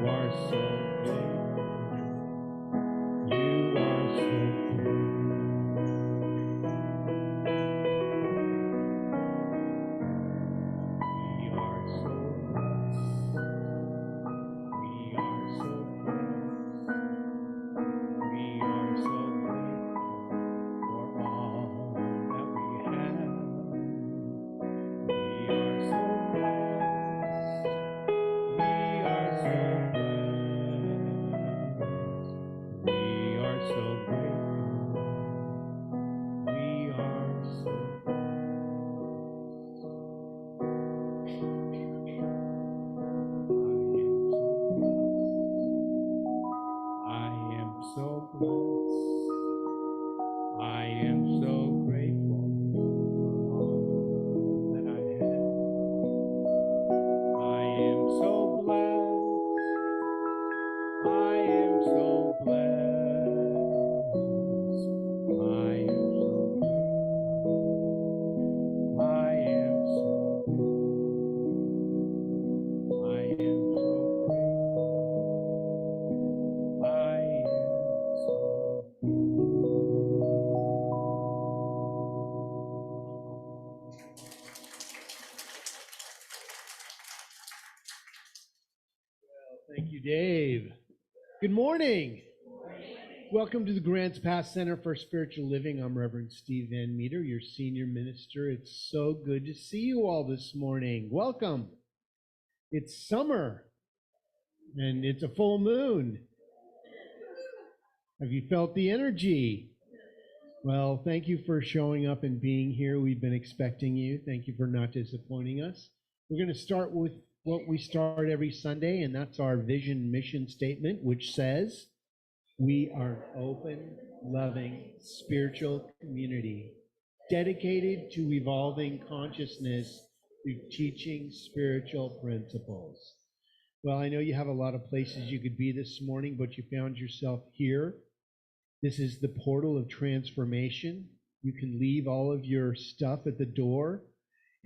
are so great. You are so great. We are so blessed. We are so blessed. We are so grateful for all that we have. We are so blessed. We are so blessed. We are so grateful. We are so I am so blessed. I am so grateful for all that I have. I am so blessed. I am so blessed. I am so grateful. I am so grateful. I am so grateful. I am so Thank you, Dave. Good morning. Welcome to the Grants Pass Center for Spiritual Living. I'm Reverend Steve Van Meter, your senior minister. It's so good to see you all this morning. Welcome. It's summer and it's a full moon. Have you felt the energy? Well, thank you for showing up and being here. We've been expecting you. Thank you for not disappointing us. We're going to start with what we start every Sunday, and that's our vision mission statement, which says, we are an open, loving, spiritual community dedicated to evolving consciousness through teaching spiritual principles. Well, I know you have a lot of places you could be this morning, but you found yourself here. This is the portal of transformation. You can leave all of your stuff at the door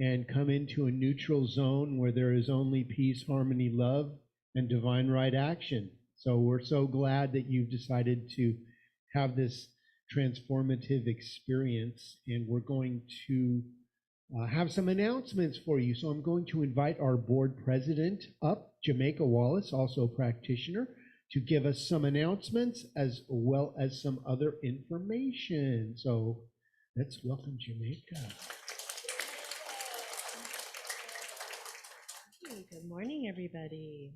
and come into a neutral zone where there is only peace, harmony, love, and divine right action. So we're so glad that you've decided to have this transformative experience, and we're going to have some announcements for you. So I'm going to invite our board president up, Jamaica Wallace, also a practitioner, to give us some announcements as well as some other information. So let's welcome Jamaica. Good morning, everybody.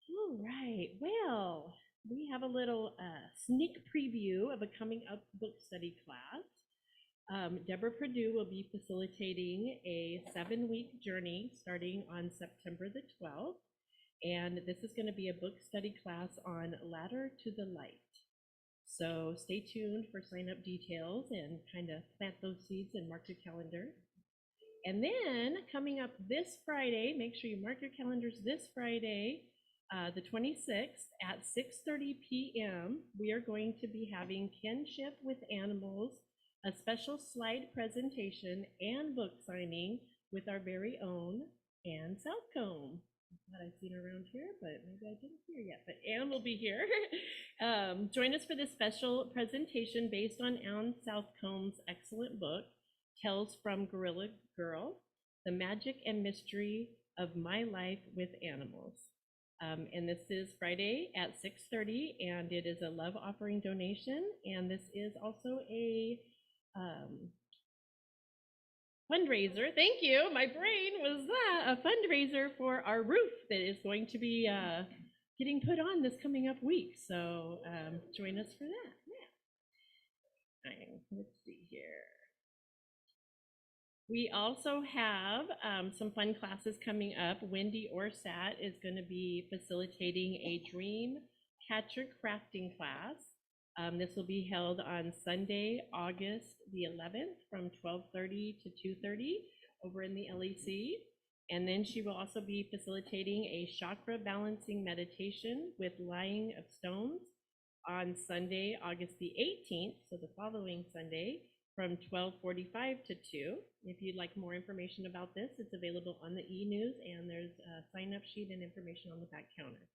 All right, well, we have a little sneak preview of a coming up book study class. Deborah Perdue will be facilitating a 7-week journey starting on September the 12th. And this is going to be a book study class on Ladder to the Light. So stay tuned for sign up details and kind of plant those seeds and mark your calendar. And then coming up this Friday, make sure you mark your calendars this Friday, the 26th at 6:30 p.m. We are going to be having Kinship with Animals, a special slide presentation and book signing with our very own Ann Southcombe. That I've seen around here, but maybe I didn't hear yet, but Ann will be here. Join us for this special presentation based on Ann Southcombe's excellent book, Tales from Gorilla Girl, The Magic and Mystery of My Life with Animals. And this is Friday at 6:30, and it is a love offering donation, and this is also a fundraiser. Thank you. My brain was a fundraiser for our roof that is going to be getting put on this coming up week. So join us for that. Yeah. Let's see here. We also have some fun classes coming up. Wendy Orsat is going to be facilitating a dream catcher crafting class. This will be held on Sunday, August the 11th from 12:30 to 2:30 over in the LEC. And then she will also be facilitating a chakra balancing meditation with lying of stones on Sunday, August the 18th, so the following Sunday, from 12:45 to 2. If you'd like more information about this, it's available on the e-news, and there's a sign-up sheet and information on the back counter.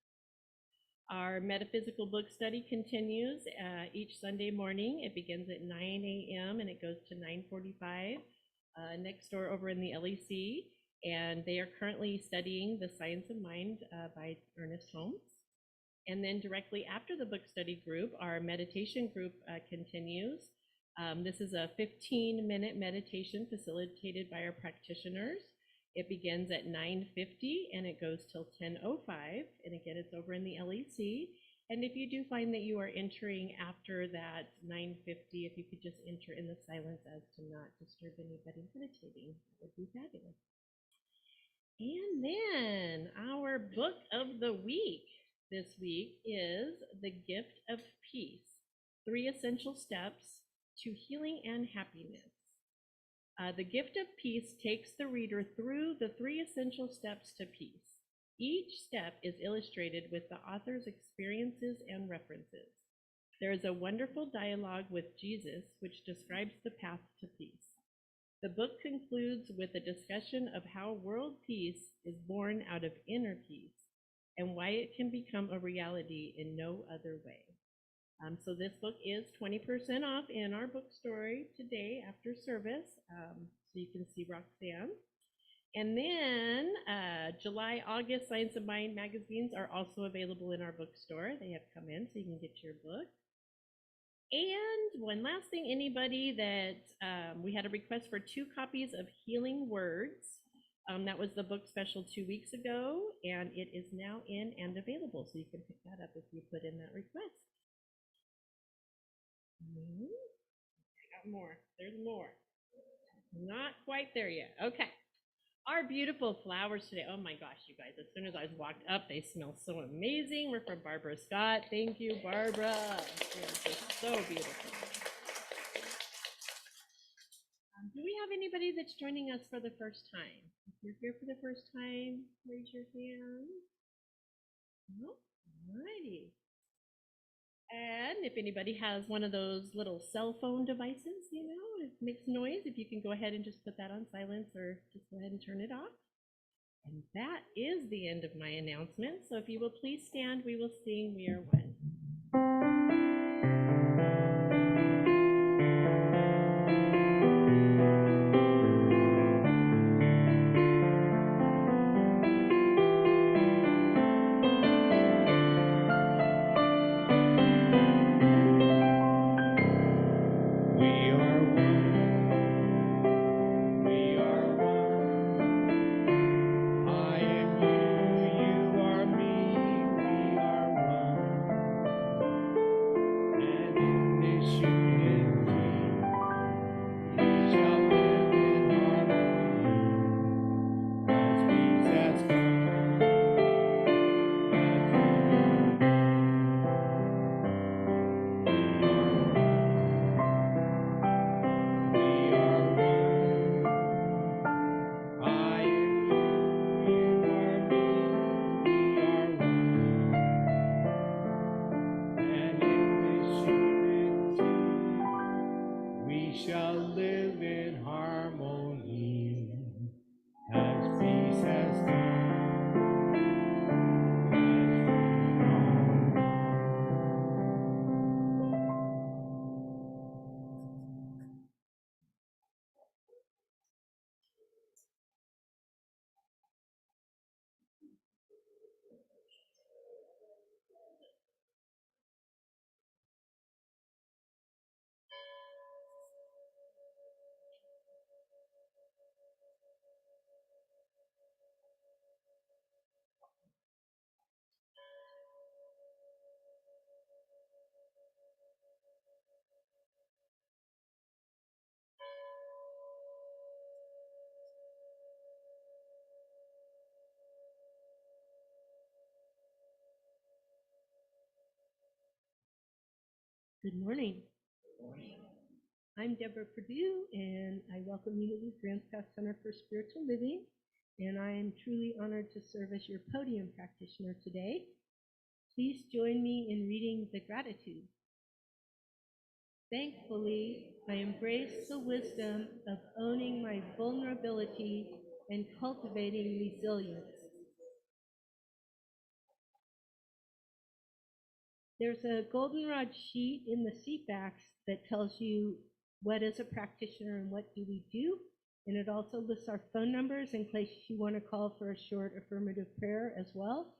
Our metaphysical book study continues each Sunday morning. It begins at 9 a.m. and it goes to 9:45 next door over in the LEC. And they are currently studying The Science of Mind by Ernest Holmes. And then directly after the book study group, our meditation group continues. This is a 15-minute meditation facilitated by our practitioners. It begins at 9:50 and it goes till 10:05. And again, it's over in the LEC. And if you do find that you are entering after that 9:50, if you could just enter in the silence as to not disturb anybody meditating, that would be fabulous. And then our book of the week this week is The Gift of Peace, 3 Essential Steps to Healing and Happiness. The Gift of Peace takes the reader through the 3 essential steps to peace. Each step is illustrated with the author's experiences and references. There is a wonderful dialogue with Jesus which describes the path to peace. The book concludes with a discussion of how world peace is born out of inner peace and why it can become a reality in no other way. So this book is 20% off in our bookstore today after service, so you can see Roxanne. And then July, August Science of Mind magazines are also available in our bookstore. They have come in, so you can get your book. And one last thing, anybody that we had a request for 2 copies of Healing Words. That was the book special 2 weeks ago, and it is now in and available, so you can pick that up if you put in that request. I got more. There's more. Not quite there yet. Okay. Our beautiful flowers today. Oh my gosh, you guys. As soon as I walked up, they smell so amazing. We're from Barbara Scott. Thank you, Barbara. They're just so beautiful. Do we have anybody that's joining us for the first time? If you're here for the first time, raise your hand. No? Alrighty. And if anybody has one of those little cell phone devices, you know, it makes noise, if you can go ahead and just put that on silence or just go ahead and turn it off. And that is the end of my announcement. So if you will please stand, we will sing We Are One. Good morning. I'm Deborah Perdue, and I welcome you to the Grants Pass Center for Spiritual Living, and I am truly honored to serve as your podium practitioner today. Please join me in reading the gratitude. Thankfully, I embrace the wisdom of owning my vulnerability and cultivating resilience. There's a goldenrod sheet in the seatbacks that tells you what is a practitioner and what do we do. And it also lists our phone numbers in case you want to call for a short affirmative prayer as well.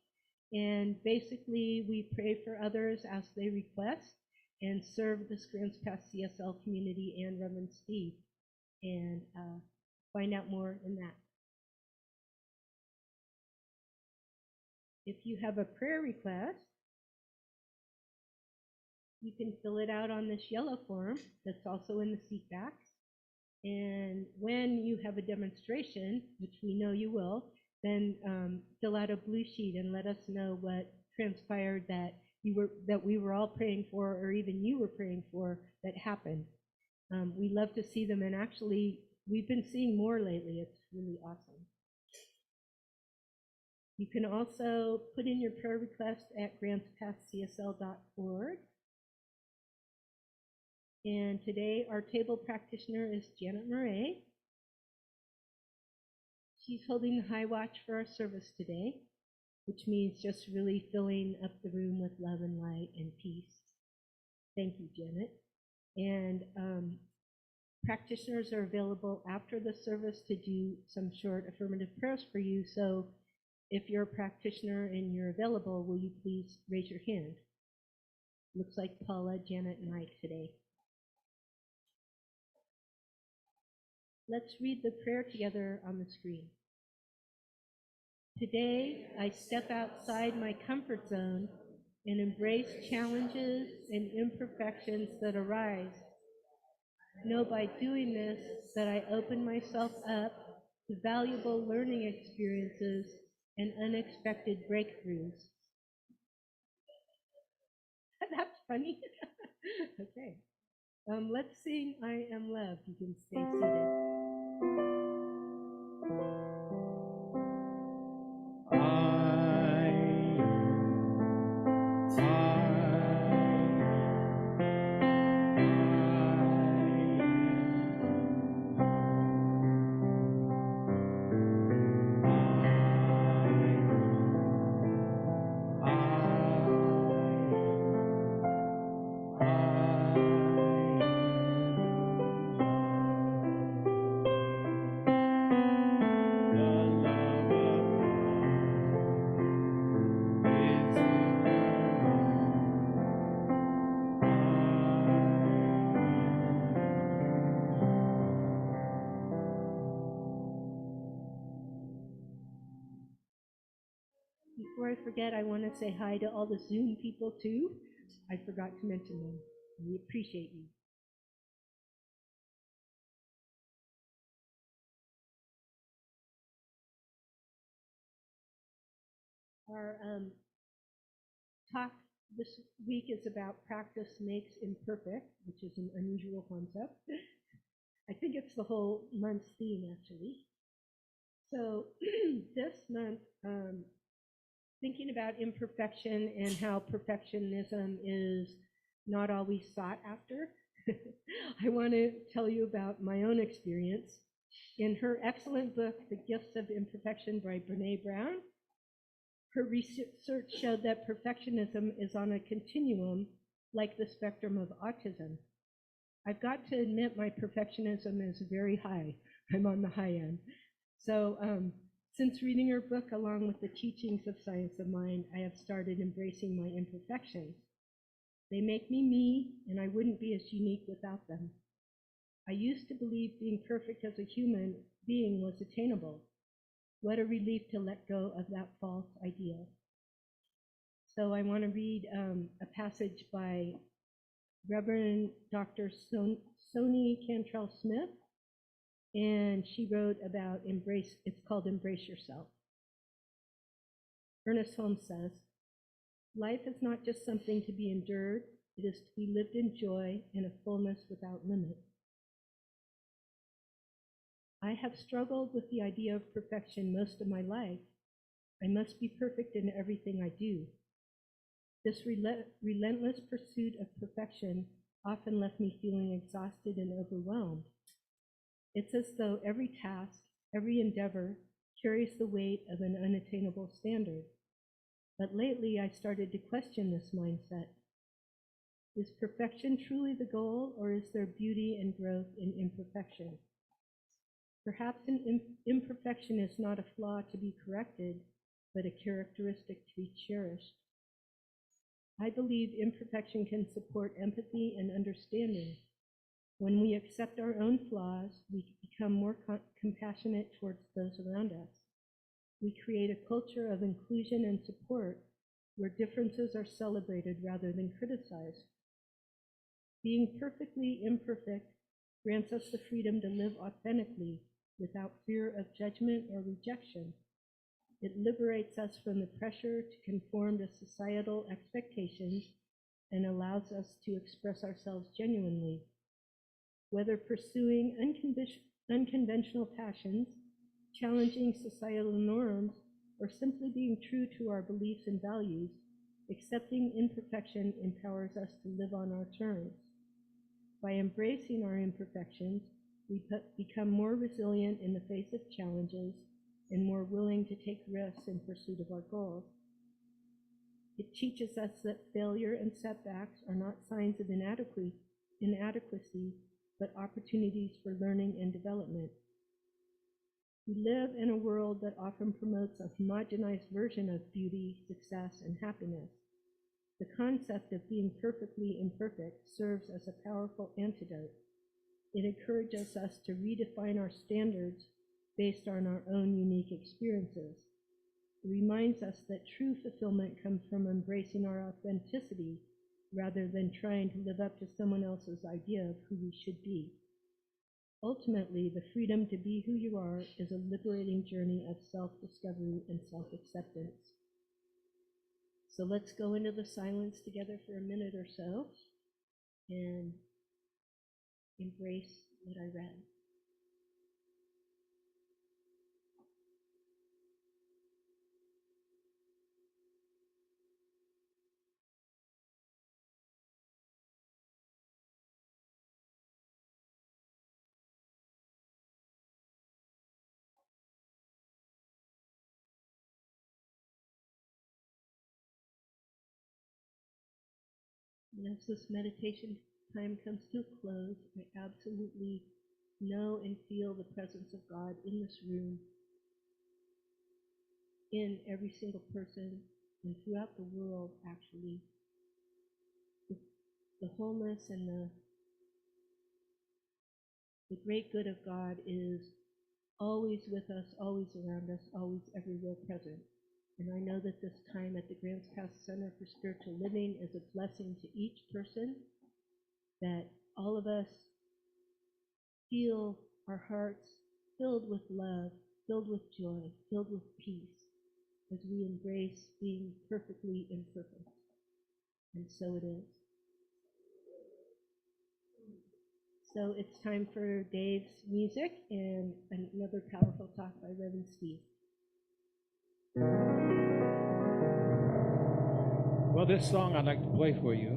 And basically, we pray for others as they request and serve the Grants Pass CSL community and Reverend Steve. And find out more in that. If you have a prayer request, you can fill it out on this yellow form that's also in the seat backs. And when you have a demonstration, which we know you will, then fill out a blue sheet and let us know what transpired that we were all praying for, or even you were praying for, that happened. We love to see them, and actually we've been seeing more lately. It's really awesome. You can also put in your prayer request at grantspasscsl.org. And today our table practitioner is Janet Murray. She's holding the high watch for our service today, which means just really filling up the room with love and light and peace. Thank you, Janet. And practitioners are available after the service to do some short affirmative prayers for you. So if you're a practitioner and you're available, will you please raise your hand? Looks like Paula, Janet, and I today. Let's read the prayer together on the screen. Today, I step outside my comfort zone and embrace challenges and imperfections that arise. Know by doing this that I open myself up to valuable learning experiences and unexpected breakthroughs. That's funny. Okay. Let's sing I Am Loved. You can stay seated. Before I forget, I want to say hi to all the Zoom people too. I forgot to mention them. We appreciate you. Our talk this week is about practice makes imperfect, which is an unusual concept. I think it's the whole month's theme, actually. So this month, thinking about imperfection and how perfectionism is not always sought after, I want to tell you about my own experience. In her excellent book, The Gifts of Imperfection by Brene Brown, her research showed that perfectionism is on a continuum like the spectrum of autism. I've got to admit my perfectionism is very high. I'm on the high end. So since reading her book along with the teachings of Science of Mind, I have started embracing my imperfections. They make me, and I wouldn't be as unique without them. I used to believe being perfect as a human being was attainable. What a relief to let go of that false ideal. So I want to read a passage by Reverend Dr. Soni Cantrell Smith, and she wrote about it's called Embrace Yourself. Ernest Holmes says, life is not just something to be endured, it is to be lived in joy and a fullness without limit. I have struggled with the idea of perfection most of my life. I must be perfect in everything I do. This relentless pursuit of perfection often left me feeling exhausted and overwhelmed. It's as though every task, every endeavor carries the weight of an unattainable standard. But lately I started to question this mindset. Is perfection truly the goal, or is there beauty and growth in imperfection? Perhaps an imperfection is not a flaw to be corrected, but a characteristic to be cherished. I believe imperfection can support empathy and understanding. When we accept our own flaws, we become more compassionate towards those around us. We create a culture of inclusion and support where differences are celebrated rather than criticized. Being perfectly imperfect grants us the freedom to live authentically without fear of judgment or rejection. It liberates us from the pressure to conform to societal expectations and allows us to express ourselves genuinely. Whether pursuing unconventional passions, challenging societal norms, or simply being true to our beliefs and values, accepting imperfection empowers us to live on our terms. By embracing our imperfections, we become more resilient in the face of challenges and more willing to take risks in pursuit of our goals. It teaches us that failure and setbacks are not signs of inadequacy, but opportunities for learning and development. We live in a world that often promotes a homogenized version of beauty, success, and happiness. The concept of being perfectly imperfect serves as a powerful antidote. It encourages us to redefine our standards based on our own unique experiences. It reminds us that true fulfillment comes from embracing our authenticity rather than trying to live up to someone else's idea of who we should be. Ultimately, the freedom to be who you are is a liberating journey of self-discovery and self-acceptance. So let's go into the silence together for a minute or so and embrace what I read. And as this meditation time comes to a close, I absolutely know and feel the presence of God in this room, in every single person, and throughout the world, actually. The wholeness and the great good of God is always with us, always around us, always everywhere present. And I know that this time at the Grants Pass Center for Spiritual Living is a blessing to each person, that all of us feel our hearts filled with love, filled with joy, filled with peace, as we embrace being perfectly imperfect. And so it is. So it's time for Dave's music and another powerful talk by Reverend Steve. Well, this song I'd like to play for you,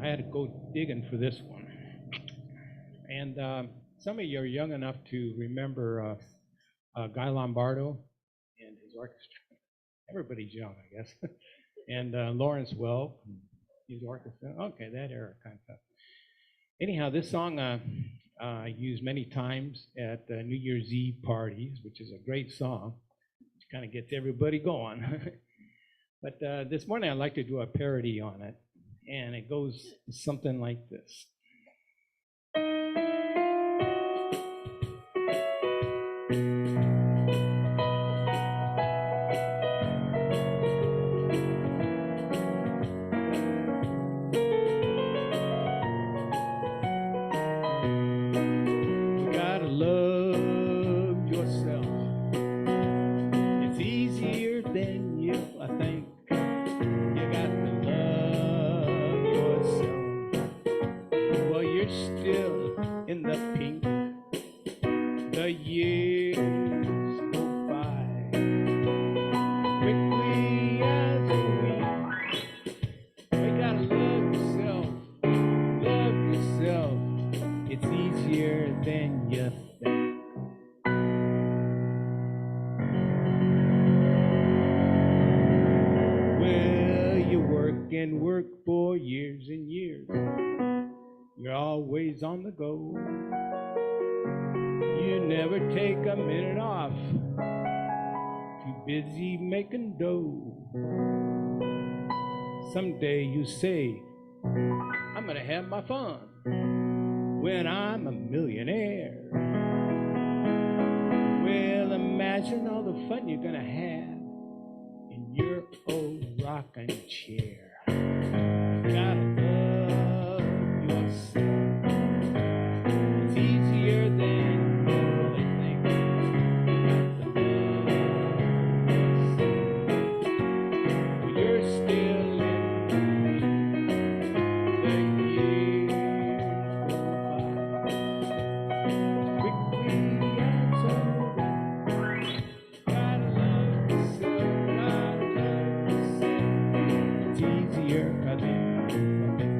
I had to go digging for this one. And some of you are young enough to remember Guy Lombardo and his orchestra. Everybody's young, I guess. And Lawrence Welk, his orchestra. Okay, that era kind of stuff. Anyhow, this song I use many times at New Year's Eve parties, which is a great song, which kind of gets everybody going. But this morning I'd like to do a parody on it, and it goes something like this. You gotta love yourself. It's easier than you think. You got to love yourself. and work for years and years. You're always on the go. You never take a minute off. Too busy making dough. Someday you say, I'm gonna have my fun when I'm a millionaire. Well, imagine all the fun you're gonna have in your old rocking chair. Gotta love yourself. It's easier than you really think. You got to love yourself. You're still living. The years go by quickly as all day. Gotta love yourself. Gotta love yourself. It's easier than you think.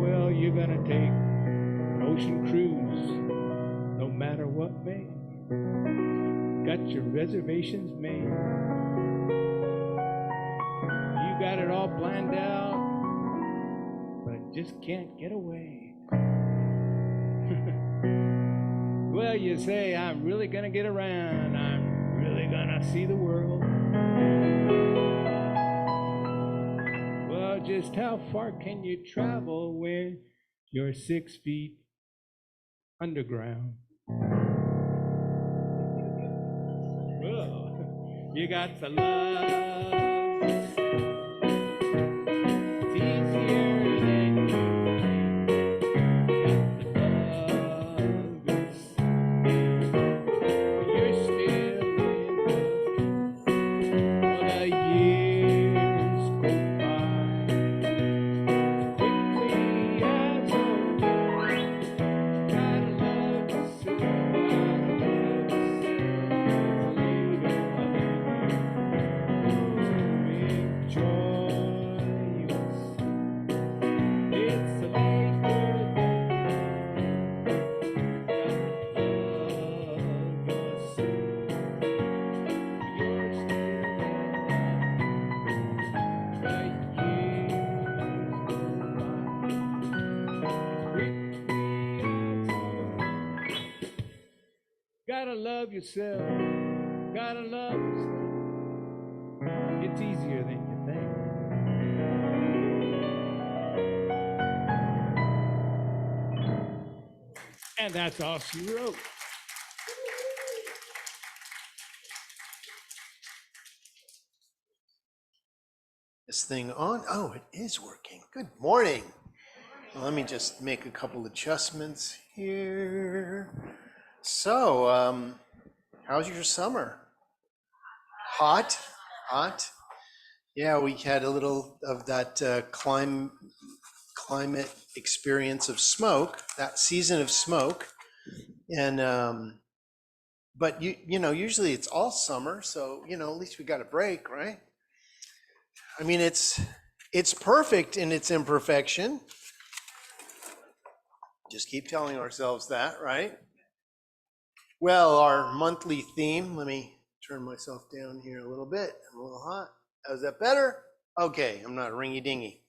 Well, you're gonna take an ocean cruise, no matter what may. Got your reservations made. You got it all planned out, but just can't get away. Well, you say, I'm really gonna get around. I'm really gonna see the world. Well, just how far can you travel when you're 6 feet underground? Well, you got to love yourself. It's easier than you think. You got to love yourself. You're still in the years go by quickly as all day. Gotta love yourself. Gotta love yourself. Gotta love yourself. It's easier than you think. And that's all she wrote. This thing on? Oh, it is working. Good morning. Well, let me just make a couple adjustments here. So, how's your summer? Hot? Hot? Yeah, we had a little of that climate experience of smoke, that season of smoke. And but you know, usually it's all summer, so you know, at least we got a break, right? I mean, it's perfect in its imperfection. Just keep telling ourselves that, right? Well, our monthly theme, let me turn myself down here a little bit. I'm a little hot. Is that better? Okay, I'm not ringy-dingy.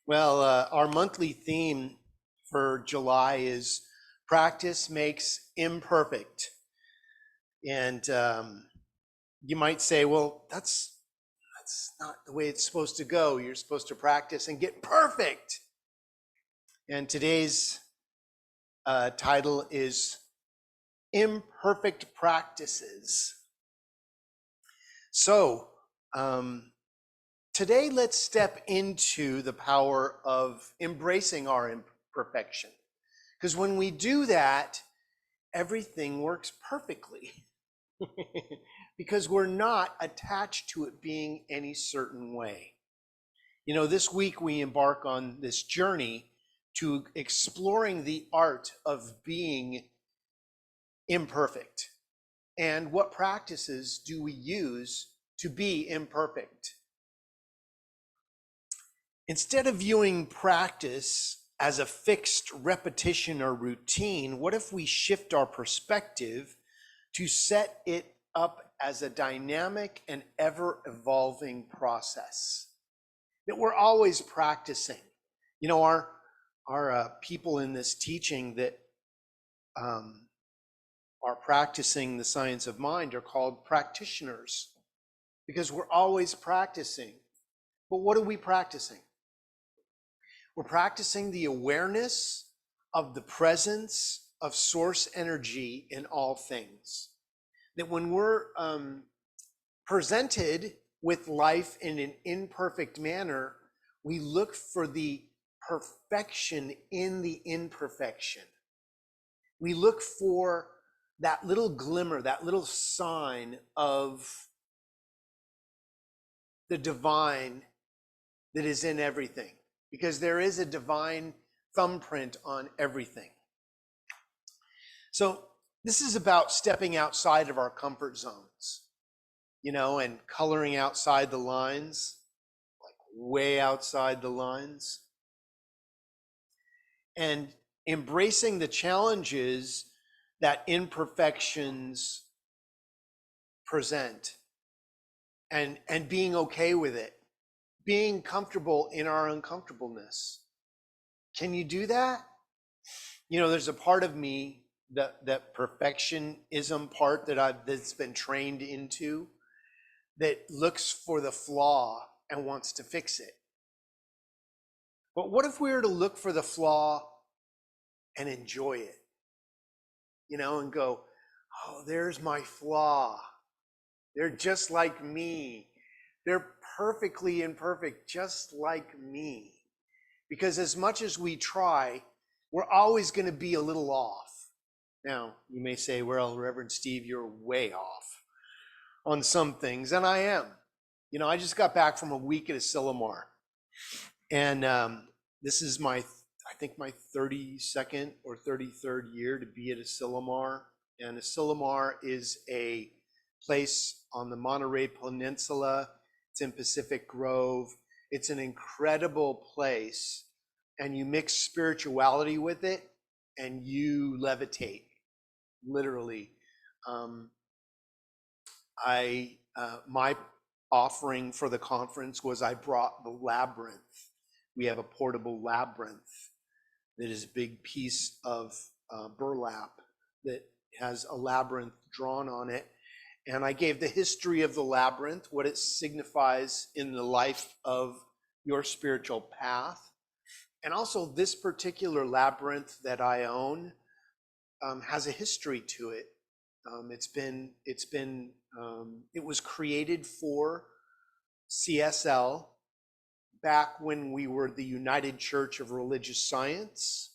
Well, our monthly theme for July is practice makes imperfect. And you might say, well, that's not the way it's supposed to go. You're supposed to practice and get perfect. And today's title is Imperfect Practices. So today, let's step into the power of embracing our imperfection. Because when we do that, everything works perfectly because we're not attached to it being any certain way. You know, this week we embark on this journey to exploring the art of being imperfect. And what practices do we use to be imperfect? Instead of viewing practice as a fixed repetition or routine, what if we shift our perspective to set it up as a dynamic and ever-evolving process that we're always practicing? You know, our people in this teaching that are practicing the science of mind are called practitioners because we're always practicing. But what are we practicing? We're practicing the awareness of the presence of source energy in all things. That when we're presented with life in an imperfect manner, we look for the perfection in the imperfection. We look for that little glimmer, that little sign of the divine that is in everything, because there is a divine thumbprint on everything. So this is about stepping outside of our comfort zones, you know, and coloring outside the lines, like way outside the lines, and embracing the challenges that imperfections present, and being okay with it, being comfortable in our uncomfortableness. Can you do that? You know, there's a part of me, that perfectionism part that's been trained into, that looks for the flaw and wants to fix it. But what if we were to look for the flaw and enjoy it? You know, and go, oh, there's my flaw. They're just like me. They're perfectly imperfect, just like me. Because as much as we try, we're always going to be a little off. Now, you may say, well, Reverend Steve, you're way off on some things, and I am. You know, I just got back from a week at Asilomar, and this is I think my 32nd or 33rd year to be at Asilomar. And Asilomar is a place on the Monterey Peninsula. It's in Pacific Grove. It's an incredible place, and you mix spirituality with it, and you levitate, literally. My offering for the conference was I brought the labyrinth. We have a portable labyrinth that is a big piece of burlap that has a labyrinth drawn on it. And I gave the history of the labyrinth, what it signifies in the life of your spiritual path. And also this particular labyrinth that I own has a history to it. It was created for CSL back when we were the United Church of Religious Science.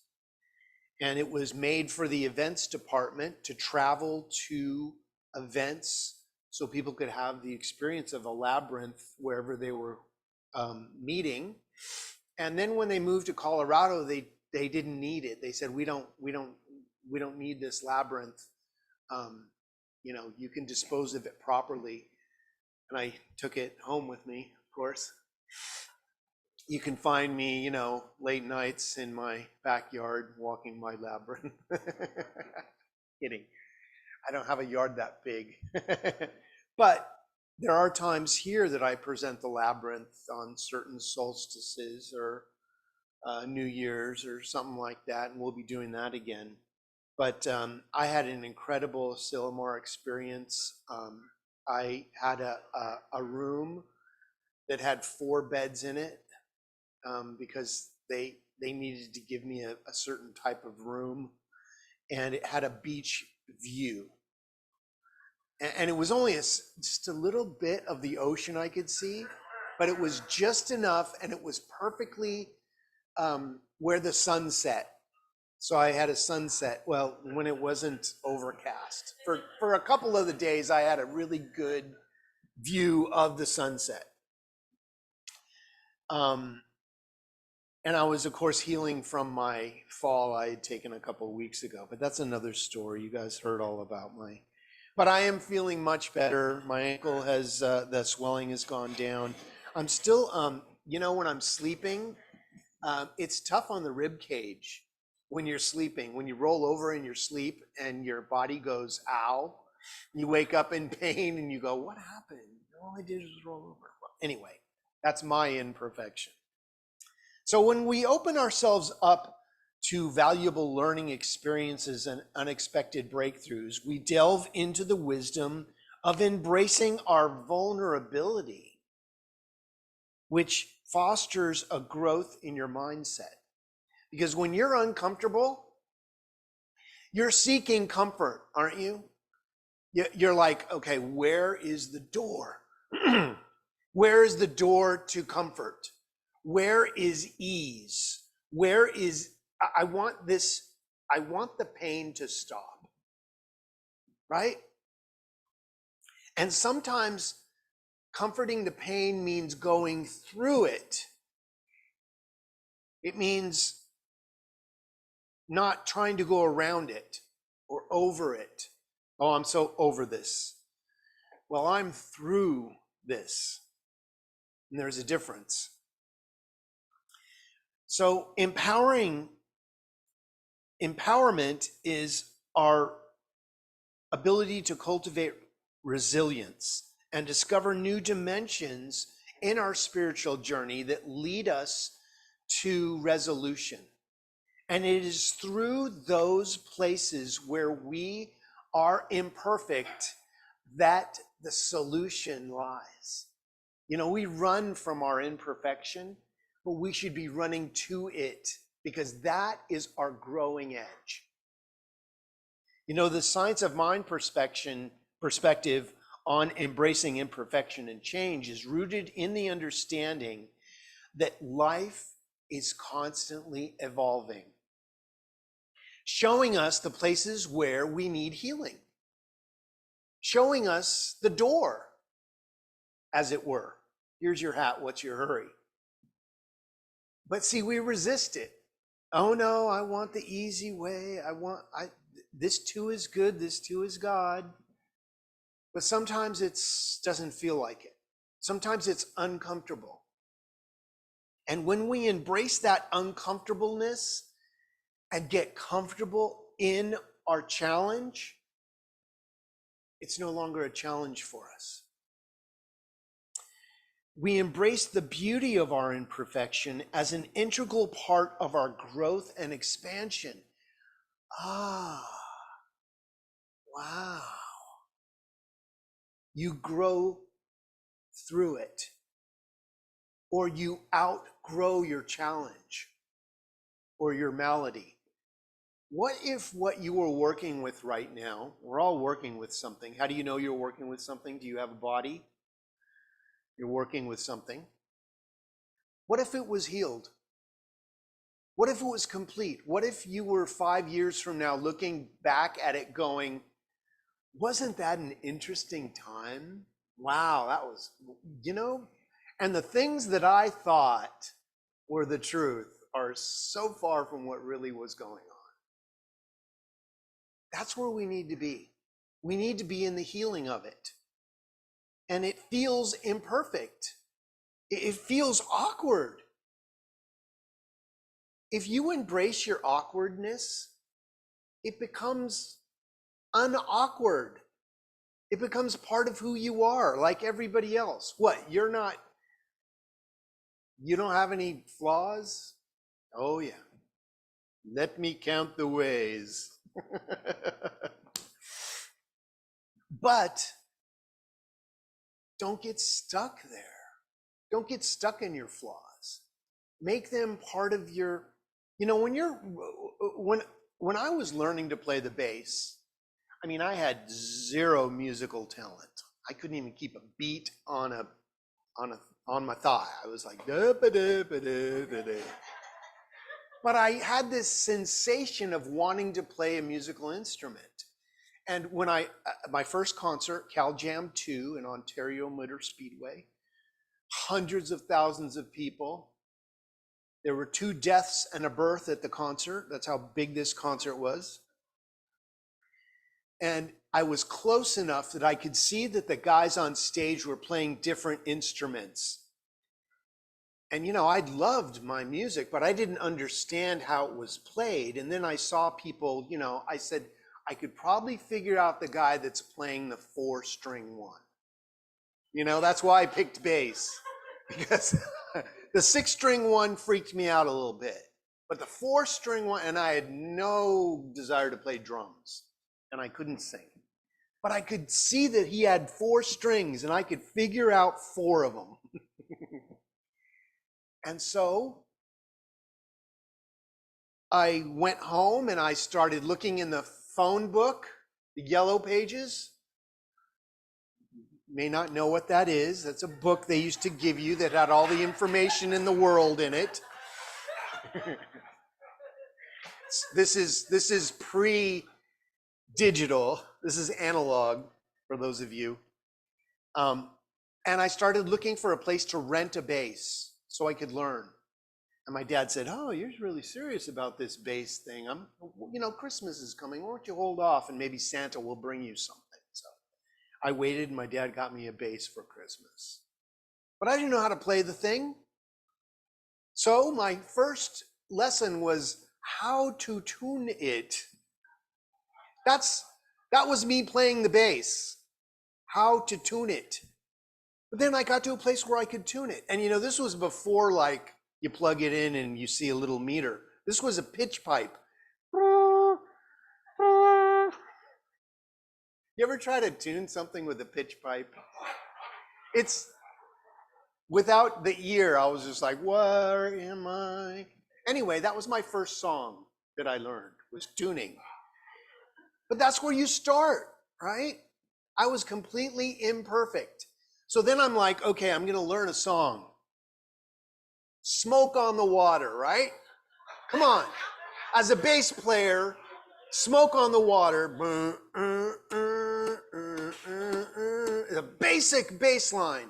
And it was made for the events department to travel to events so people could have the experience of a labyrinth wherever they were meeting. And then when they moved to Colorado, they didn't need it. They said, we don't need this labyrinth. You know, you can dispose of it properly. And I took it home with me, of course. You can find me, you know, late nights in my backyard walking my labyrinth. Kidding. I don't have a yard that big. But there are times here that I present the labyrinth on certain solstices or New Year's or something like that, and we'll be doing that again. But I had an incredible Asilomar experience. I had a room that had 4 beds in it because they needed to give me a certain type of room, and it had a beach view. And it was only just a little bit of the ocean I could see, but it was just enough, and it was perfectly where the sun set. So I had a sunset, well, when it wasn't overcast. For a couple of the days, I had a really good view of the sunset. And I was, of course, healing from my fall I had taken a couple of weeks ago, but that's another story. You guys heard all about but I am feeling much better. My ankle has, the swelling has gone down. I'm still, when I'm sleeping, it's tough on the rib cage when you're sleeping. When you roll over in your sleep and your body goes, ow, you wake up in pain and you go, what happened? All I did was roll over. Well, anyway, that's my imperfection. So when we open ourselves up to valuable learning experiences and unexpected breakthroughs, we delve into the wisdom of embracing our vulnerability, which fosters a growth in your mindset. Because when you're uncomfortable, you're seeking comfort, aren't you? You're like, okay, where is the door? Where is the door to comfort? Where is ease? Where is, I want the pain to stop, right? And sometimes comforting the pain means going through it. It means not trying to go around it or over it. Oh, I'm so over this. Well, I'm through this. And there's a difference. So empowerment is our ability to cultivate resilience and discover new dimensions in our spiritual journey that lead us to resolution. And it is through those places where we are imperfect that the solution lies. We run from our imperfection, but we should be running to it because that is our growing edge. The science of mind perspective on embracing imperfection and change is rooted in the understanding that life is constantly evolving, showing us the places where we need healing, showing us the door, as it were. Here's your hat, what's your hurry? But see, we resist it. Oh no, I want the easy way. This too is good, this too is God. But sometimes it doesn't feel like it. Sometimes it's uncomfortable. And when we embrace that uncomfortableness and get comfortable in our challenge, it's no longer a challenge for us. We embrace the beauty of our imperfection as an integral part of our growth and expansion. Ah, wow. You grow through it, or you outgrow your challenge or your malady. What if what you are working with right now, we're all working with something. How do you know you're working with something? Do you have a body? You're working with something. What if it was healed? What if it was complete? What if you were 5 years from now looking back at it going, wasn't that an interesting time? Wow, that was, and the things that I thought were the truth are so far from what really was going on. That's where we need to be. We need to be in the healing of it. And it feels imperfect. It feels awkward. If you embrace your awkwardness, it becomes unawkward. It becomes part of who you are, like everybody else. What, you don't have any flaws? Oh yeah. Let me count the ways. But don't get stuck there. Don't get stuck in your flaws. Make them part of your, when I was learning to play the bass, I had zero musical talent. I couldn't even keep a beat on my thigh. I was like, da, ba, da, ba, da, ba, da. But I had this sensation of wanting to play a musical instrument. And when my first concert, Cal Jam 2 in Ontario Motor Speedway, hundreds of thousands of people. There were 2 deaths and a birth at the concert. That's how big this concert was. And I was close enough that I could see that the guys on stage were playing different instruments. And I'd loved my music, but I didn't understand how it was played. And then I saw people, I said, I could probably figure out the guy that's playing the 4-string one. That's why I picked bass, because the 6-string one freaked me out a little bit. But the 4-string one, and I had no desire to play drums, and I couldn't sing. But I could see that he had 4 strings, and I could figure out 4 of them. And so I went home and I started looking in the phone book, the yellow pages. You may not know what that is. That's a book they used to give you that had all the information in the world in it. This is pre-digital. This is analog for those of you. And I started looking for a place to rent a bass so I could learn. And my dad said, "Oh, you're really serious about this bass thing. Christmas is coming. Why don't you hold off and maybe Santa will bring you something?" So I waited and my dad got me a bass for Christmas. But I didn't know how to play the thing. So my first lesson was how to tune it. That was me playing the bass. How to tune it. But then I got to a place where I could tune it. And this was before you plug it in and you see a little meter. This was a pitch pipe. You ever try to tune something with a pitch pipe? It's without the ear. I was just like, where am I? Anyway, that was my first song that I learned, was tuning. But that's where you start, right? I was completely imperfect. So then I'm like, okay, I'm going to learn a song. Smoke on the Water, right? Come on. As a bass player, Smoke on the Water. It's a basic bass line,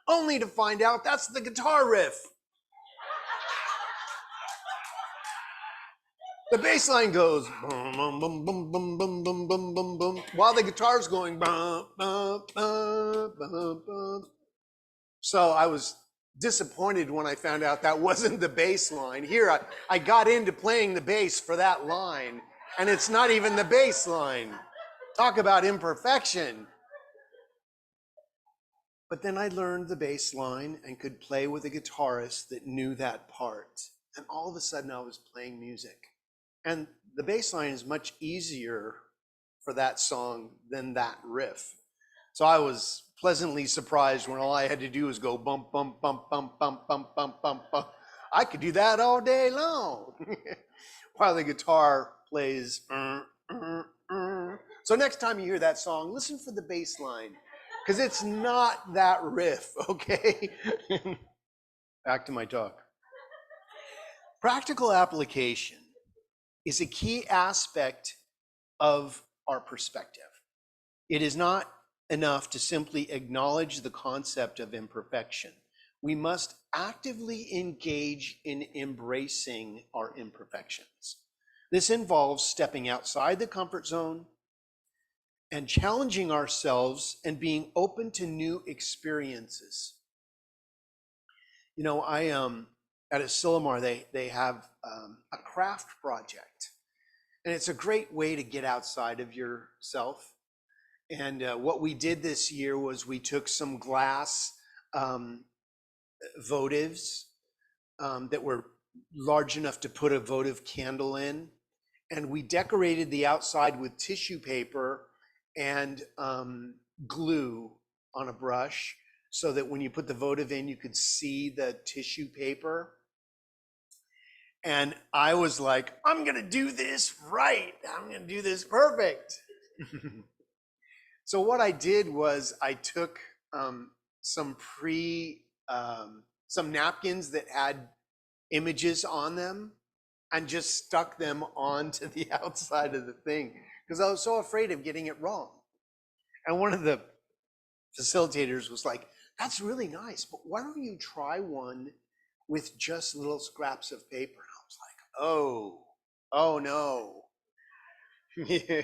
only to find out that's the guitar riff. The bass line goes boom, boom, boom, boom, boom, boom, boom, boom, boom, boom, while the guitar's going bum, bum, bum, bum, bum. So I was disappointed when I found out that wasn't the bass line. Here, I got into playing the bass for that line, and it's not even the bass line. Talk about imperfection. But then I learned the bass line and could play with a guitarist that knew that part. And all of a sudden I was playing music. And the bass line is much easier for that song than that riff. So I was pleasantly surprised when all I had to do was go bump, bump, bump, bump, bump, bump, bump, bump, bump. I could do that all day long while the guitar plays. So next time you hear that song, listen for the bass line, because it's not that riff, okay? Back to my talk. Practical application is a key aspect of our perspective. It is not enough to simply acknowledge the concept of imperfection. We must actively engage in embracing our imperfections. This involves stepping outside the comfort zone and challenging ourselves and being open to new experiences. At Asilomar, they have a craft project, and it's a great way to get outside of yourself. And what we did this year was we took some glass votives that were large enough to put a votive candle in, and we decorated the outside with tissue paper and glue on a brush, so that when you put the votive in, you could see the tissue paper. And I was like, I'm gonna do this right. I'm gonna do this perfect. So what I did was I took some napkins that had images on them, and just stuck them onto the outside of the thing because I was so afraid of getting it wrong. And one of the facilitators was like, "That's really nice, but why don't you try one with just little scraps of paper?" And I was like, oh no.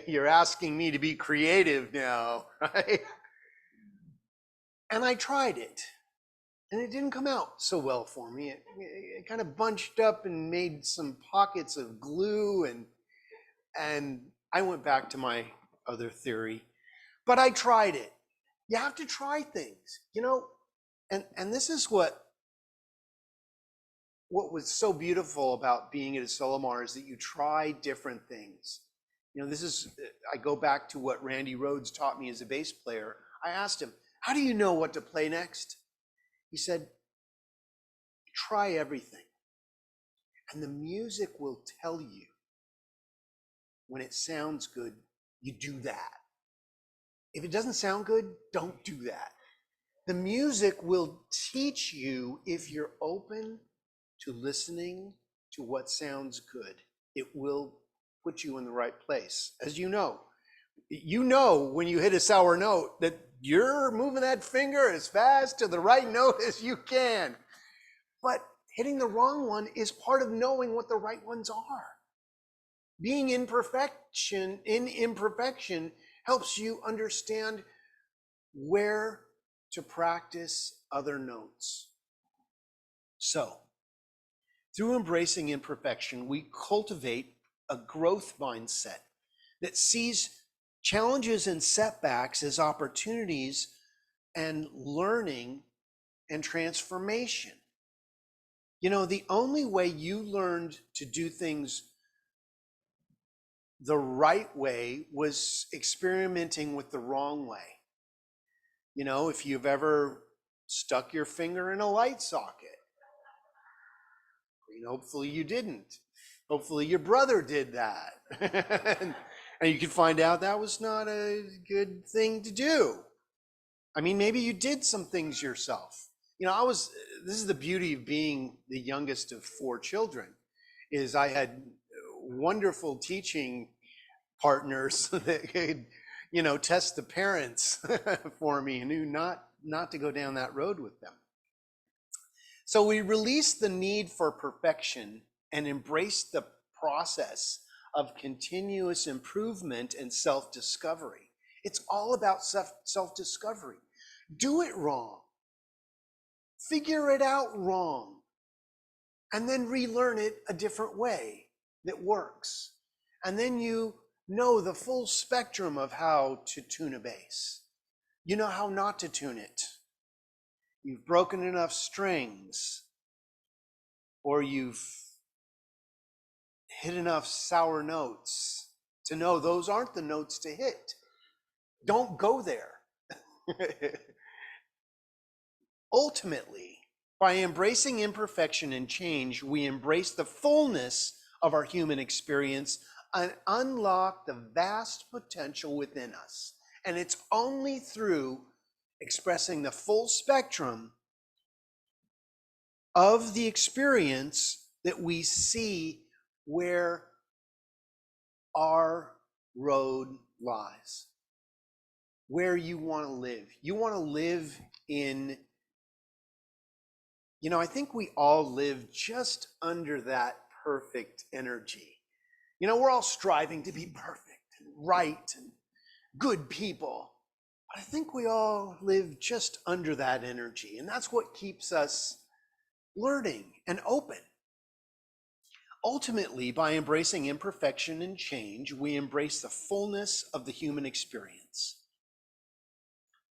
You're asking me to be creative now, right? And I tried it, and it didn't come out so well for me. It kind of bunched up and made some pockets of glue, and I went back to my other theory. But I tried it. You have to try things, and this is what was so beautiful about being at a Solomar is that you try different things. I go back to what Randy Rhoads taught me as a bass player. I asked him, "How do you know what to play next?" He said, "Try everything. And the music will tell you when it sounds good, you do that. If it doesn't sound good, don't do that. The music will teach you if you're open to listening to what sounds good. It will put you in the right place. As you know when you hit a sour note that you're moving that finger as fast to the right note as you can. But hitting the wrong one is part of knowing what the right ones are. Being in imperfection helps you understand where to practice other notes. So, through embracing imperfection, we cultivate a growth mindset that sees challenges and setbacks as opportunities and learning and transformation. The only way you learned to do things the right way was experimenting with the wrong way. If you've ever stuck your finger in a light socket, hopefully you didn't. Hopefully your brother did that. and you could find out that was not a good thing to do. I mean, maybe you did some things yourself. This is the beauty of being the youngest of 4 children, is I had wonderful teaching partners that could, test the parents for me and knew not to go down that road with them. So we release the need for perfection and embrace the process of continuous improvement and self-discovery. It's all about self-discovery. Do it wrong. Figure it out wrong. And then relearn it a different way that works. And then you know the full spectrum of how to tune a bass. You know how not to tune it. You've broken enough strings, or you've hit enough sour notes to know those aren't the notes to hit. Don't go there. Ultimately, by embracing imperfection and change, we embrace the fullness of our human experience and unlock the vast potential within us. And it's only through expressing the full spectrum of the experience that we see where our road lies, where you want to live. You want to live in, I think we all live just under that perfect energy. We're all striving to be perfect and right and good people. But I think we all live just under that energy. And that's what keeps us learning and open. Ultimately, by embracing imperfection and change, we embrace the fullness of the human experience,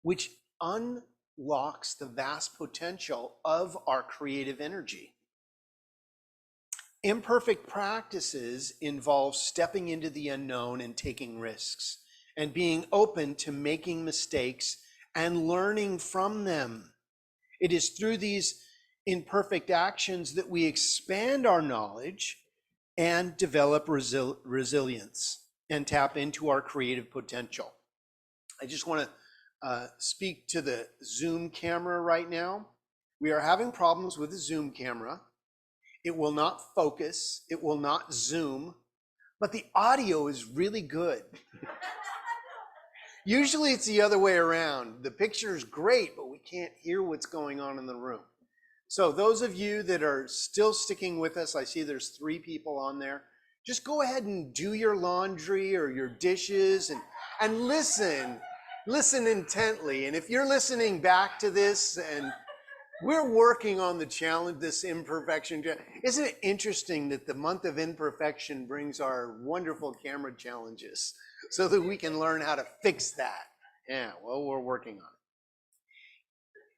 which unlocks the vast potential of our creative energy. Imperfect practices involve stepping into the unknown and taking risks, and being open to making mistakes and learning from them. It is through these imperfect actions that we expand our knowledge and develop resilience and tap into our creative potential. I just want to speak to the Zoom camera right now. We are having problems with the Zoom camera. It will not focus. It will not zoom. But the audio is really good. Usually it's the other way around. The picture is great, but we can't hear what's going on in the room. So those of you that are still sticking with us, I see there's 3 people on there. Just go ahead and do your laundry or your dishes and listen. Listen intently. And if you're listening back to this, and we're working on the challenge, this imperfection. Isn't it interesting that the month of imperfection brings our wonderful camera challenges so that we can learn how to fix that? Yeah, well, we're working on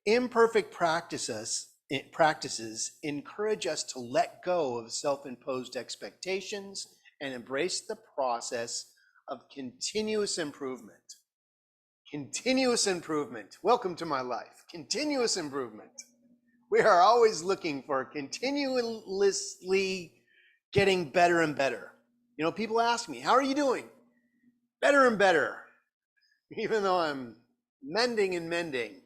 it. Imperfect practices encourage us to let go of self-imposed expectations and embrace the process of continuous improvement. Continuous improvement. Welcome to my life. Continuous improvement. We are always looking for continuously getting better and better. You know, people ask me, how are you doing? Better and better. Even though I'm mending and mending.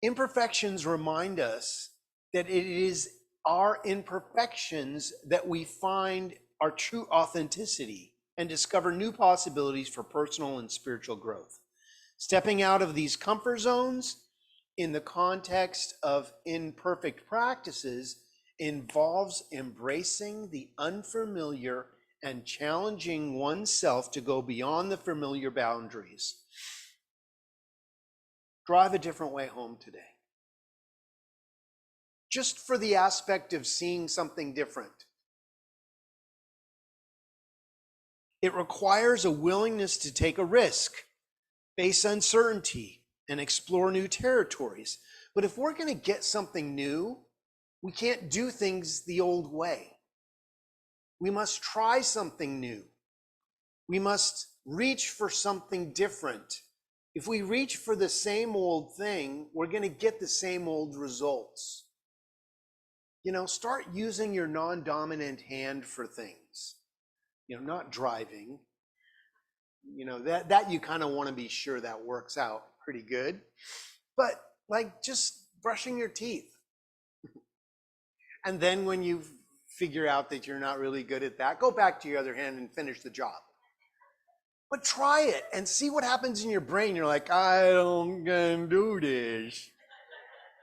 Imperfections remind us that it is our imperfections that we find our true authenticity and discover new possibilities for personal and spiritual growth. Stepping out of these comfort zones in the context of imperfect practices involves embracing the unfamiliar and challenging oneself to go beyond the familiar boundaries. Drive a different way home today. Just for the aspect of seeing something different. It requires a willingness to take a risk, face uncertainty, and explore new territories. But if we're going to get something new, we can't do things the old way. We must try something new. We must reach for something different. If we reach for the same old thing, we're going to get the same old results. You know, start using your non-dominant hand for things. You know, not driving. You know, that you kind of want to be sure that works out pretty good. But like just brushing your teeth. And then when you figure out that you're not really good at that, go back to your other hand and finish the job. But try it and see what happens in your brain. You're like, I don't gonna do this.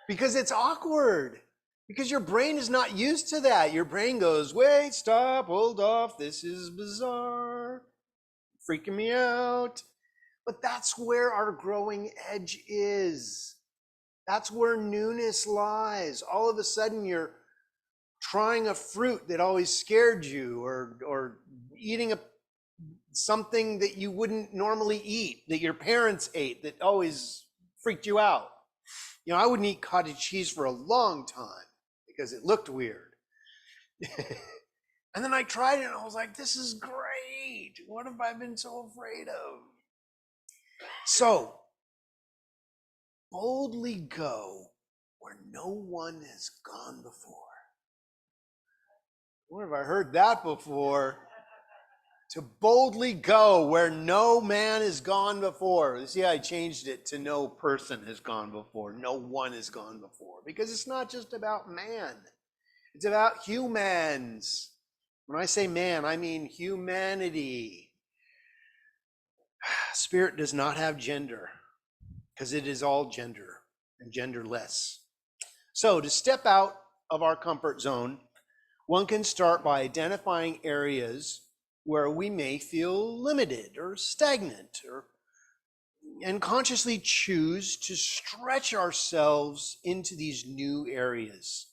Because it's awkward. Because your brain is not used to that. Your brain goes, wait, stop, hold off. This is bizarre. Freaking me out. But that's where our growing edge is. That's where newness lies. All of a sudden you're trying a fruit that always scared you, or eating something that you wouldn't normally eat, that your parents ate, that always freaked you out. You know, I wouldn't eat cottage cheese for a long time because it looked weird. And then I tried it and I was like, this is great. What have I been so afraid of? So, boldly go where no one has gone before. Where have I heard that before? To boldly go where no man has gone before. You see, I changed it to no person has gone before. No one has gone before. Because it's not just about man. It's about humans. When I say man, I mean humanity. Spirit does not have gender, because it is all gender and genderless. So to step out of our comfort zone, one can start by identifying areas where we may feel limited or stagnant, and consciously choose to stretch ourselves into these new areas.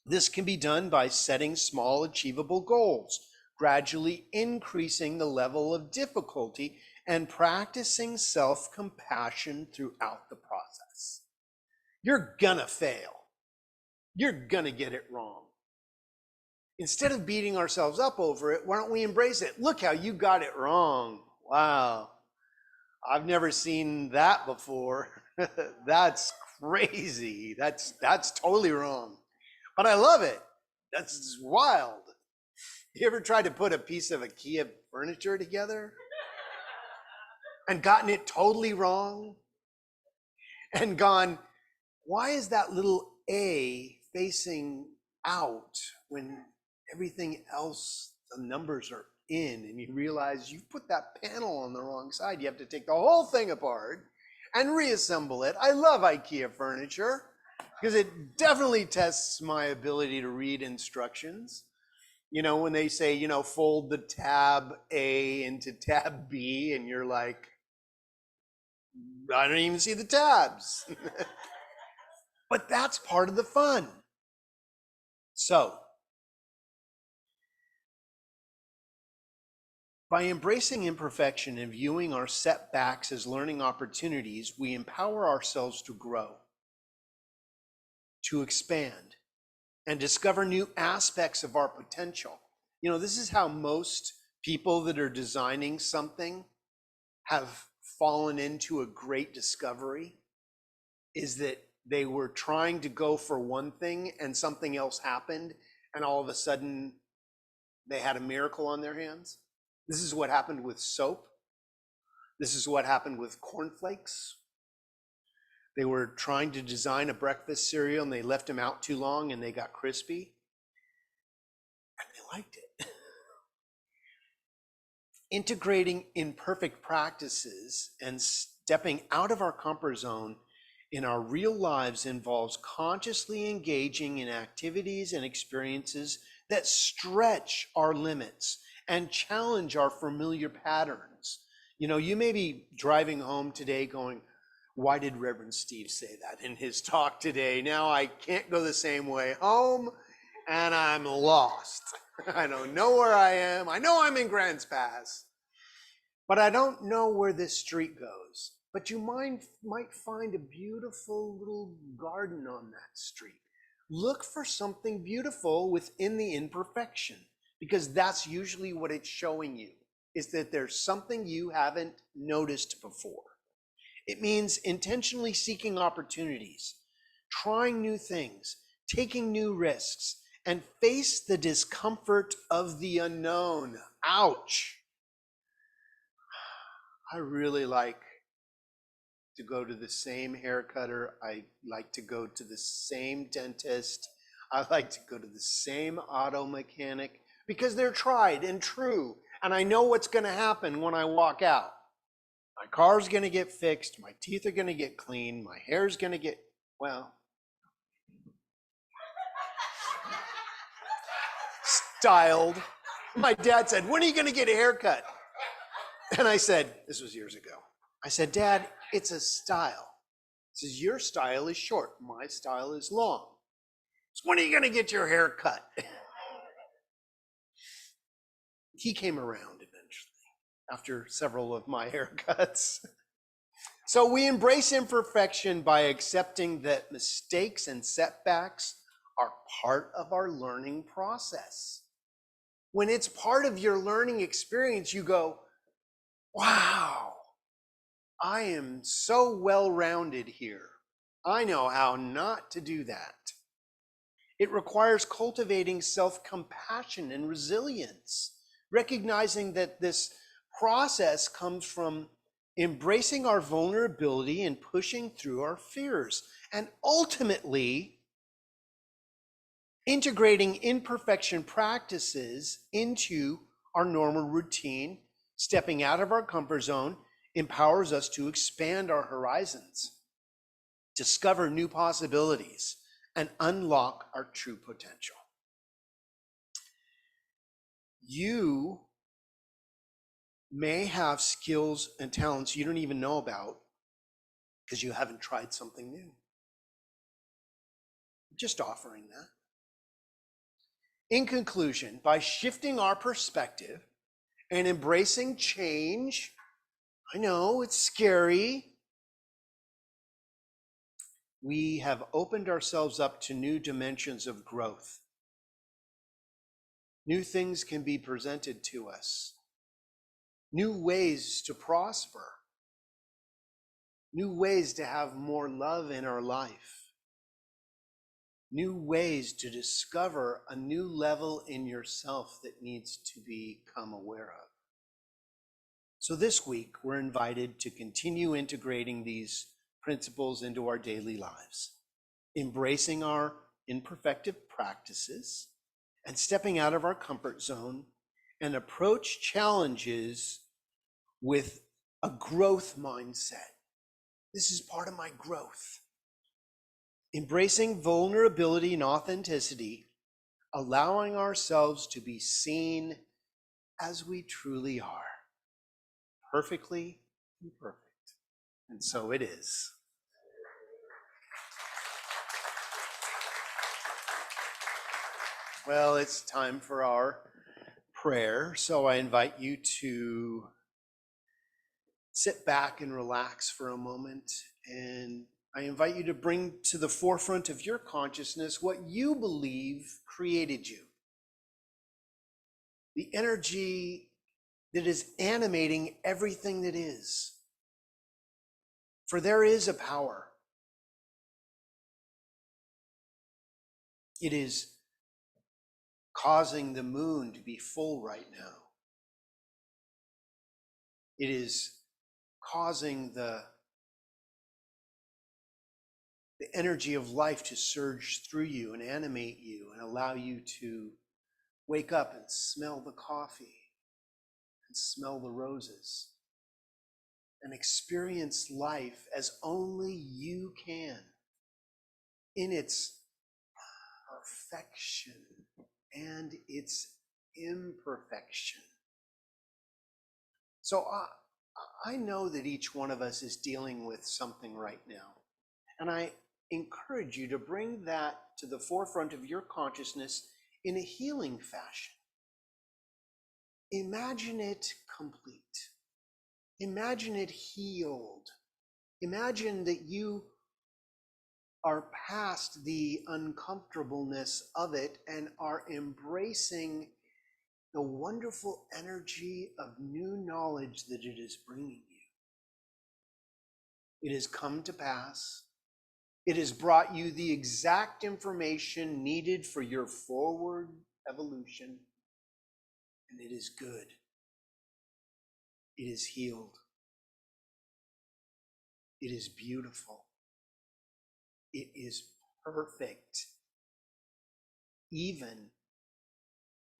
This can be done by setting small, achievable goals, gradually increasing the level of difficulty, and practicing self-compassion throughout the process. You're gonna fail. You're gonna get it wrong. Instead of beating ourselves up over it, why don't we embrace it? Look how you got it wrong. Wow. I've never seen that before. That's crazy. That's totally wrong. But I love it. That's wild. You ever tried to put a piece of IKEA furniture together and gotten it totally wrong? And gone, why is that little A spacing out when everything else, the numbers are in, and you realize you've put that panel on the wrong side. You have to take the whole thing apart and reassemble it. I love IKEA furniture because it definitely tests my ability to read instructions. You know, when they say, you know, fold the tab A into tab B, and you're like, I don't even see the tabs. But that's part of the fun. So, by embracing imperfection and viewing our setbacks as learning opportunities, we empower ourselves to grow, to expand, and discover new aspects of our potential. You know, this is how most people that are designing something have fallen into a great discovery, is that they were trying to go for one thing and something else happened, and all of a sudden they had a miracle on their hands. This is what happened with soap. This is what happened with cornflakes. They were trying to design a breakfast cereal and they left them out too long and they got crispy. And they liked it. Integrating imperfect practices and stepping out of our comfort zone in our real lives involves consciously engaging in activities and experiences that stretch our limits and challenge our familiar patterns. You know, you may be driving home today going, why did Reverend Steve say that in his talk today? Now I can't go the same way home and I'm lost. I don't know where I am. I know I'm in Grants Pass, but I don't know where this street goes. But you might find a beautiful little garden on that street. Look for something beautiful within the imperfection, because that's usually what it's showing you, is that there's something you haven't noticed before. It means intentionally seeking opportunities, trying new things, taking new risks, and face the discomfort of the unknown. Ouch. I really like to go to the same hair cutter. I like to go to the same dentist. I like to go to the same auto mechanic because they're tried and true. And I know what's going to happen when I walk out. My car's going to get fixed. My teeth are going to get clean. My hair's going to get, well, styled. My dad said, when are you going to get a haircut? And I said, this was years ago. I said, Dad, it's a style. He says, your style is short. My style is long. So when are you going to get your hair cut? He came around eventually after several of my haircuts. So we embrace imperfection by accepting that mistakes and setbacks are part of our learning process. When it's part of your learning experience, you go, wow, I am so well-rounded here. I know how not to do that. It requires cultivating self-compassion and resilience, recognizing that this process comes from embracing our vulnerability and pushing through our fears, and ultimately integrating imperfection practices into our normal routine. Stepping out of our comfort zone empowers us to expand our horizons, discover new possibilities, and unlock our true potential. You may have skills and talents you don't even know about because you haven't tried something new. Just offering that. In conclusion, by shifting our perspective and embracing change, I know it's scary, we have opened ourselves up to new dimensions of growth. New things can be presented to us. New ways to prosper. New ways to have more love in our life. New ways to discover a new level in yourself that needs to become aware of. So this week, we're invited to continue integrating these principles into our daily lives, embracing our imperfect practices and stepping out of our comfort zone and approach challenges with a growth mindset. This is part of my growth. Embracing vulnerability and authenticity, allowing ourselves to be seen as we truly are, perfectly imperfect. And so it is. Well, it's time for our prayer, so I invite you to sit back and relax for a moment, and I invite you to bring to the forefront of your consciousness what you believe created you. The energy that is animating everything that is. For there is a power. It is causing the moon to be full right now. It is causing the energy of life to surge through you and animate you and allow you to wake up and smell the coffee and smell the roses and experience life as only you can in its perfection and its imperfection. So I know that each one of us is dealing with something right now. And I encourage you to bring that to the forefront of your consciousness in a healing fashion. Imagine it complete. Imagine it healed. Imagine that you are past the uncomfortableness of it and are embracing the wonderful energy of new knowledge that it is bringing you. It has come to pass. It has brought you the exact information needed for your forward evolution, and it is good. It is healed. It is beautiful. It is perfect, even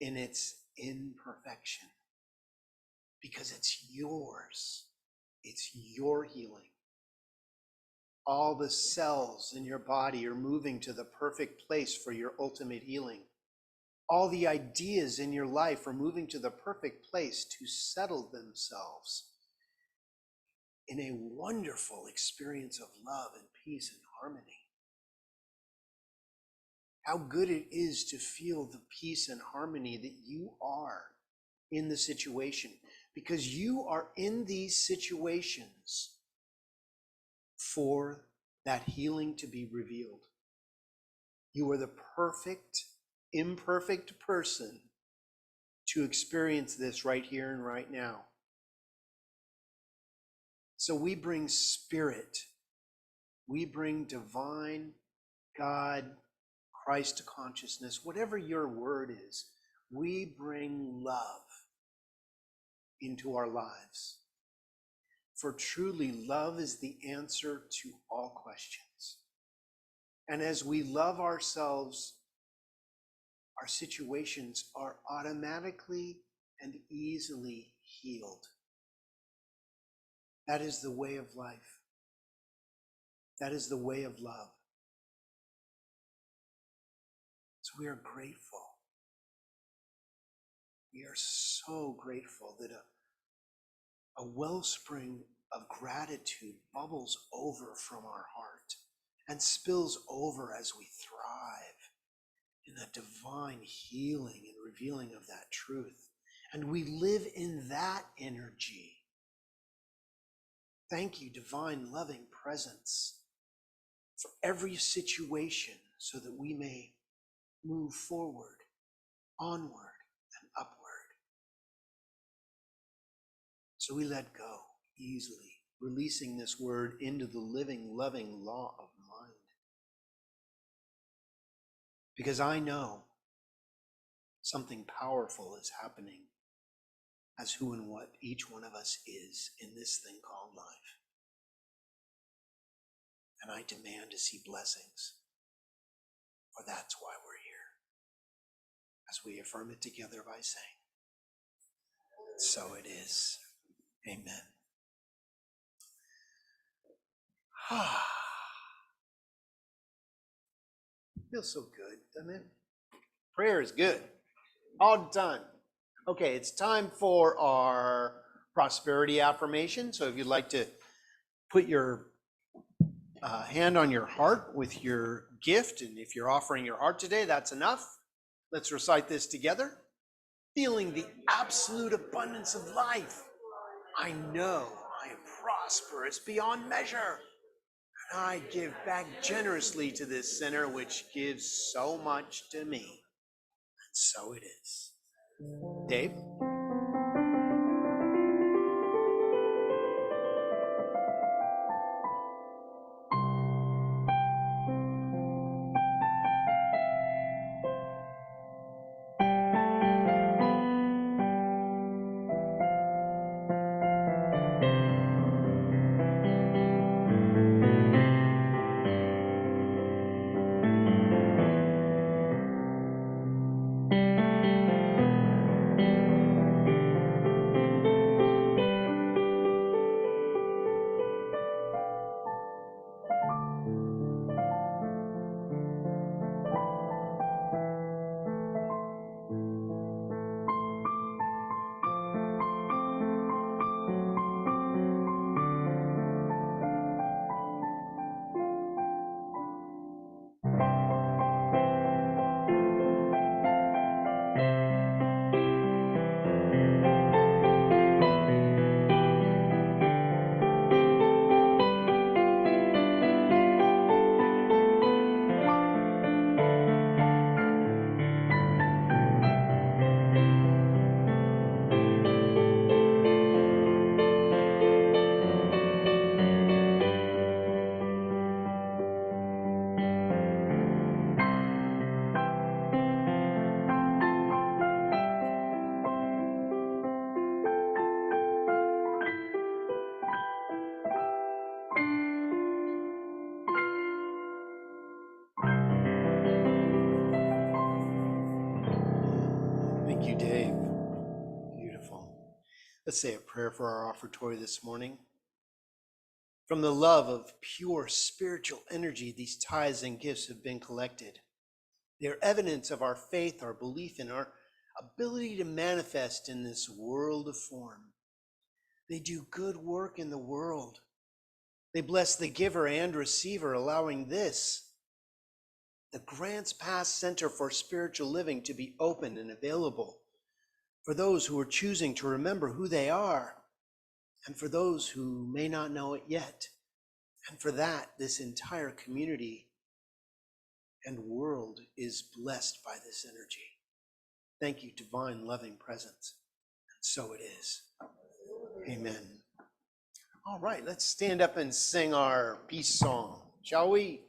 in its imperfection, because it's yours. It's your healing. All the cells in your body are moving to the perfect place for your ultimate healing. All the ideas in your life are moving to the perfect place to settle themselves in a wonderful experience of love and peace and harmony. How good it is to feel the peace and harmony that you are in the situation, because you are in these situations for that healing to be revealed. You are the perfect, imperfect person to experience this right here and right now. So we bring spirit, we bring divine, God, Christ consciousness, whatever your word is, we bring love into our lives. For truly, love is the answer to all questions. And as we love ourselves, our situations are automatically and easily healed. That is the way of life. That is the way of love. So we are grateful. We are so grateful that a wellspring of gratitude bubbles over from our heart and spills over as we thrive in the divine healing and revealing of that truth. And we live in that energy. Thank you, divine loving presence, for every situation so that we may move forward, onward, and upward. So we let go easily, releasing this word into the living, loving law of mind. Because I know something powerful is happening as who and what each one of us is in this thing called life. And I demand to see blessings For that's why we're here, as we affirm it together by saying, so it is. Amen. Feels so good, doesn't it? Prayer is good all the time. Okay, it's time for our prosperity affirmation. So if you'd like to put your hand on your heart with your gift, and if you're offering your heart today, that's enough. Let's recite this together. Feeling the absolute abundance of life, I know I am prosperous beyond measure. And I give back generously to this center, which gives so much to me. And so it is. Dave? Thank you, Dave. Beautiful. Let's say a prayer for our offertory this morning. From the love of pure spiritual energy, these tithes and gifts have been collected. They are evidence of our faith, our belief in our ability to manifest in this world of form. They do good work in the world. They bless the giver and receiver, allowing this, the Grants Pass Center for Spiritual Living, to be open and available for those who are choosing to remember who they are, and for those who may not know it yet. And for that, this entire community and world is blessed by this energy. Thank you, divine, loving presence. And so it is. Amen. All right, let's stand up and sing our peace song, shall we?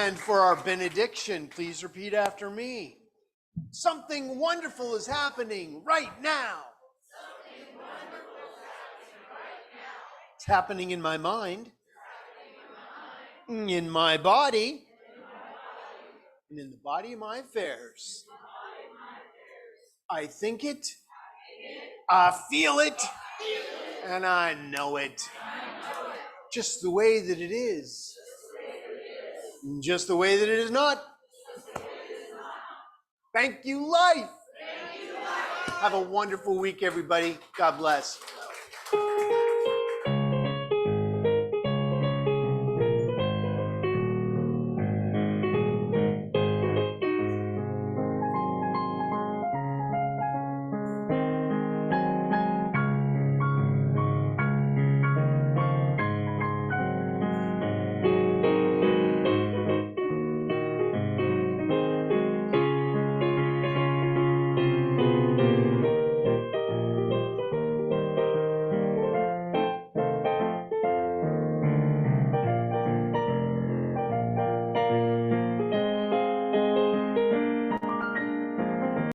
And for our benediction, please repeat after me. Something wonderful is happening right now. It's happening in my mind, in my body, and in the body of my affairs. I think it, I feel it, and I know it. Just the way that it is. Just the way that it is not. Thank you, life. Have a wonderful week, everybody. God bless.